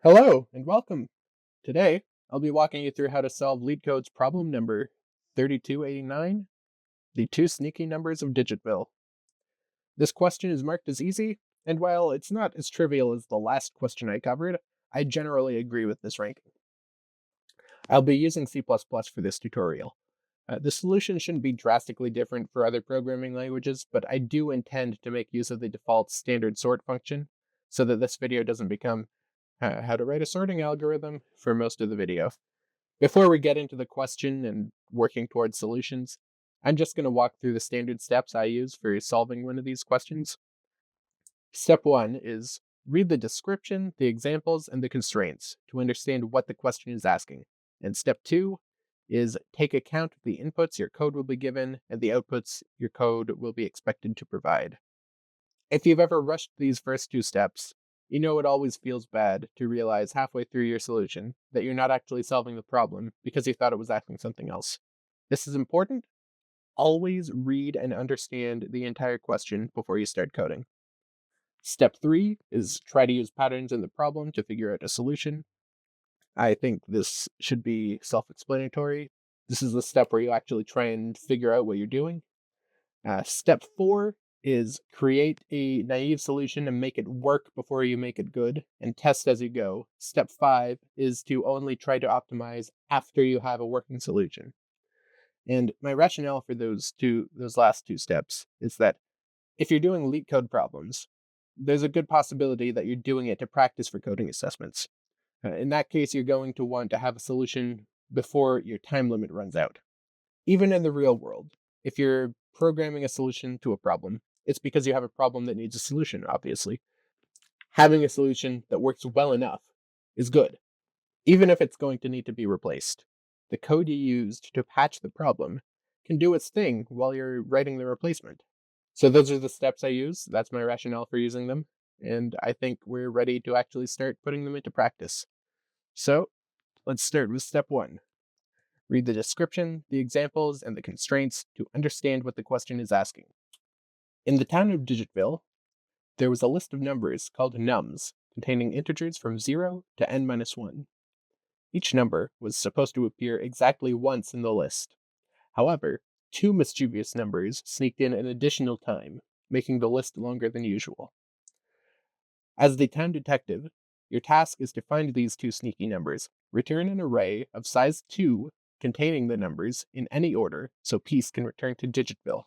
Hello and welcome. Today, I'll be walking you through how to solve LeetCode's problem number 3289, the two sneaky numbers of Digitville. This question is marked as easy, and while it's not as trivial as the last question I covered, I generally agree with this ranking. I'll be using C++ for this tutorial. The solution shouldn't be drastically different for other programming languages, but I do intend to make use of the default standard sort function, so that this video doesn't become how to write a sorting algorithm for most of the video. Before we get into the question and working towards solutions, I'm just going to walk through the standard steps I use for solving one of these questions. Step 1 is read the description, the examples, and the constraints to understand what the question is asking. And step 2 is take account of the inputs your code will be given and the outputs your code will be expected to provide. If you've ever rushed these first two steps, you know it always feels bad to realize halfway through your solution that you're not actually solving the problem because you thought it was asking something else. This is important. Always read and understand the entire question before you start coding. Step 3 is try to use patterns in the problem to figure out a solution. I think this should be self-explanatory. This is the step where you actually try and figure out what you're doing. Step 4 is create a naive solution and make it work before you make it good, and test as you go. Step 5 is to only try to optimize after you have a working solution. And my rationale for those last two steps is that if you're doing LeetCode problems, there's a good possibility that you're doing it to practice for coding assessments. In that case, you're going to want to have a solution before your time limit runs out. Even in the real world, if you're programming a solution to a problem, it's because you have a problem that needs a solution, obviously. Having a solution that works well enough is good, even if it's going to need to be replaced. The code you used to patch the problem can do its thing while you're writing the replacement. So those are the steps I use. That's my rationale for using them. And I think we're ready to actually start putting them into practice. So let's start with step 1. Read the description, the examples, and the constraints to understand what the question is asking. In the town of Digitville, there was a list of numbers called nums, containing integers from 0 to n-1. Each number was supposed to appear exactly once in the list. However, two mischievous numbers sneaked in an additional time, making the list longer than usual. As the town detective, your task is to find these two sneaky numbers, return an array of size 2 containing the numbers in any order so peace can return to Digitville.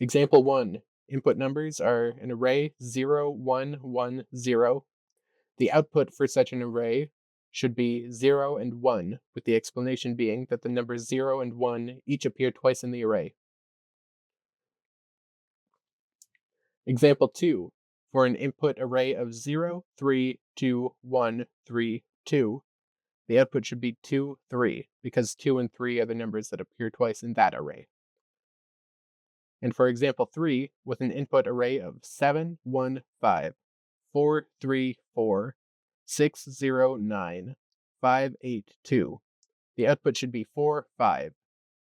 Example 1. Input numbers are an array 0, 1, 1, 0. The output for such an array should be 0 and 1, with the explanation being that the numbers 0 and 1 each appear twice in the array. Example 2. For an input array of 0, 3, 2, 1, 3, 2, the output should be 2, 3, because 2 and 3 are the numbers that appear twice in that array. And for example 3, with an input array of 7, 1, 5, 4, 3, 4, 6, 0, 9, 5, 8, 2, the output should be 4, 5,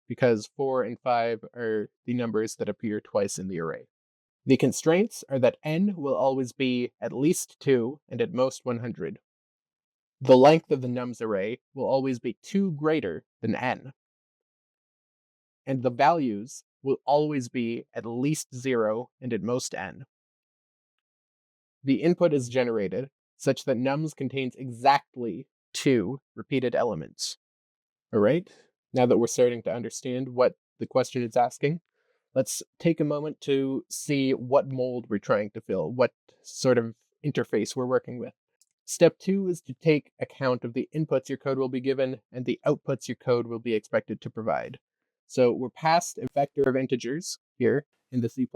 because 4 and 5 are the numbers that appear twice in the array. The constraints are that n will always be at least 2 and at most 100. The length of the nums array will always be 2 greater than n. And the values will always be at least 0 and at most n. The input is generated such that nums contains exactly 2 repeated elements. All right, now that we're starting to understand what the question is asking, let's take a moment to see what mold we're trying to fill, what sort of interface we're working with. Step 2 is to take account of the inputs your code will be given and the outputs your code will be expected to provide. So we're past a vector of integers here in the C++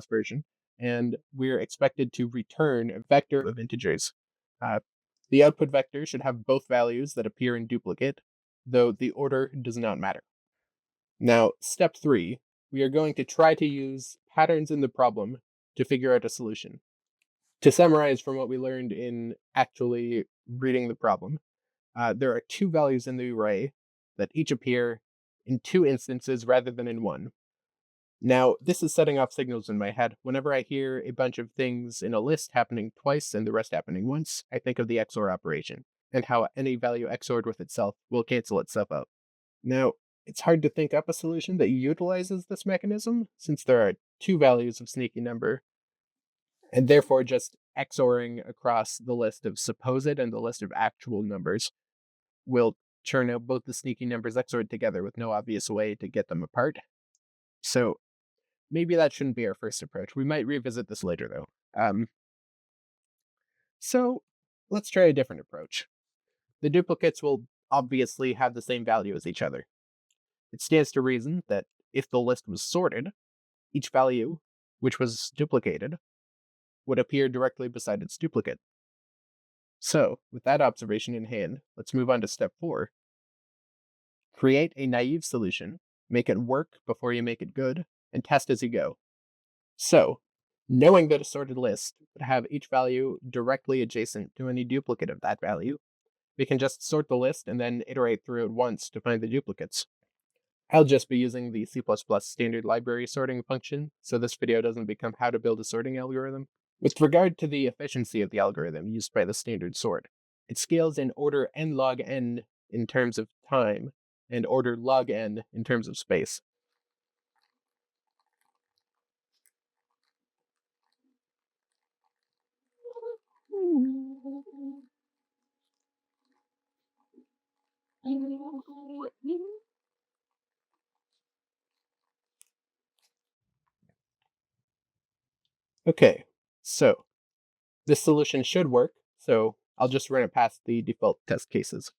version, and we're expected to return a vector of integers. The output vector should have both values that appear in duplicate, though the order does not matter. Now, step 3, we are going to try to use patterns in the problem to figure out a solution. To summarize from what we learned in actually reading the problem, there are 2 values in the array that each appear in 2 instances rather than in 1. Now, this is setting off signals in my head. Whenever I hear a bunch of things in a list happening twice and the rest happening once, I think of the XOR operation and how any value XORed with itself will cancel itself out. Now, it's hard to think up a solution that utilizes this mechanism since there are two values of sneaky number, and therefore just XORing across the list of supposed and the list of actual numbers will churn out both the sneaky numbers XORed together with no obvious way to get them apart. So maybe that shouldn't be our first approach. We might revisit this later, though. So let's try a different approach. The duplicates will obviously have the same value as each other. It stands to reason that if the list was sorted, each value, which was duplicated, would appear directly beside its duplicate. So, with that observation in hand, let's move on to step 4. Create a naive solution, make it work before you make it good, and test as you go. So, knowing that a sorted list would have each value directly adjacent to any duplicate of that value, we can just sort the list and then iterate through it once to find the duplicates. I'll just be using the C++ standard library sorting function, so this video doesn't become how to build a sorting algorithm. With regard to the efficiency of the algorithm used by the standard sort, it scales in order n log n in terms of time, and order log n in terms of space. Okay, so this solution should work, so I'll just run it past the default test cases.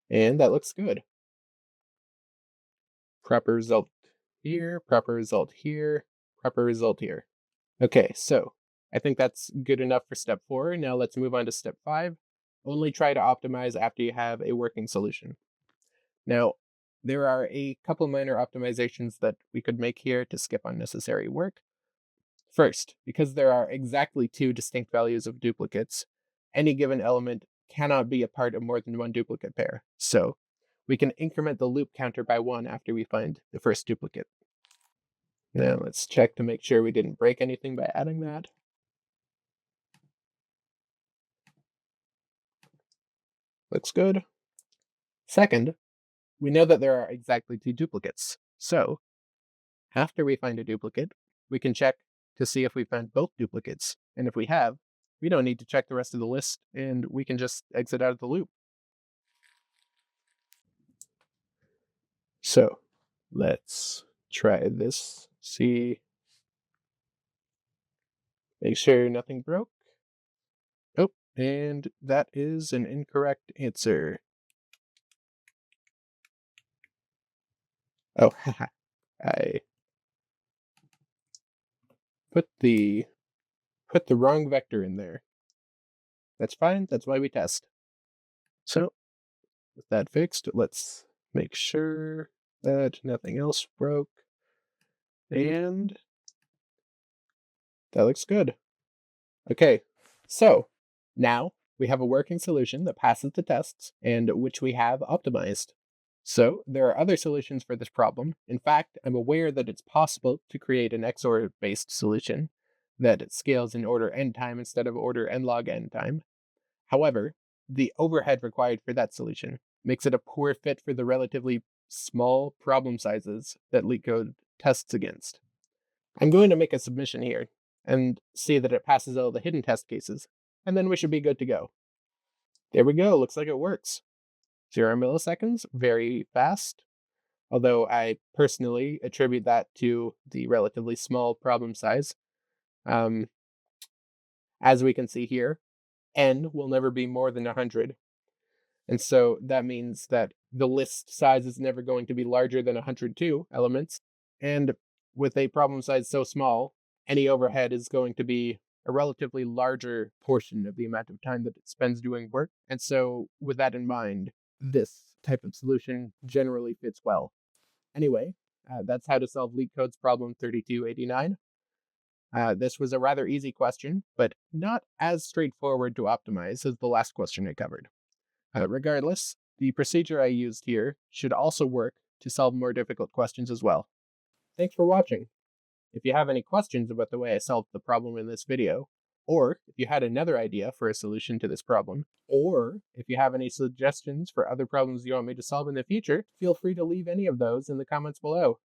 And that looks good. Proper result here, proper result here, proper result here. Okay, so I think that's good enough for step 4. Now let's move on to step 5. Only try to optimize after you have a working solution. Now, there are a couple minor optimizations that we could make here to skip unnecessary work. First, because there are exactly 2 distinct values of duplicates, any given element cannot be a part of more than one duplicate pair. So we can increment the loop counter by 1 after we find the first duplicate. Now let's check to make sure we didn't break anything by adding that. Looks good. Second, we know that there are exactly 2 duplicates. So after we find a duplicate, we can check to see if we found both duplicates. And if we have, we don't need to check the rest of the list and we can just exit out of the loop. So let's try this. See, make sure nothing broke. Oh, and that is an incorrect answer. Oh, haha. I put the wrong vector in there. That's fine. That's why we test. So with that fixed, let's make sure that nothing else broke. And that looks good. Okay, so now we have a working solution that passes the tests and which we have optimized. So there are other solutions for this problem. In fact, I'm aware that it's possible to create an XOR-based solution that scales in order n time instead of order n log n time. However, the overhead required for that solution makes it a poor fit for the relatively small problem sizes that LeetCode tests against. I'm going to make a submission here and see that it passes all the hidden test cases, and then we should be good to go. There we go, looks like it works. 0 milliseconds, very fast, although I personally attribute that to the relatively small problem size. As we can see here, n will never be more than 100, and so that means that the list size is never going to be larger than 102 elements, and with a problem size so small, any overhead is going to be a relatively larger portion of the amount of time that it spends doing work. And so with that in mind, this type of solution generally fits well. Anyway, that's how to solve LeetCode's problem 3289. This was a rather easy question, but not as straightforward to optimize as the last question I covered. Regardless, the procedure I used here should also work to solve more difficult questions as well. Thanks for watching. If you have any questions about the way I solved the problem in this video, or if you had another idea for a solution to this problem, or if you have any suggestions for other problems you want me to solve in the future, feel free to leave any of those in the comments below.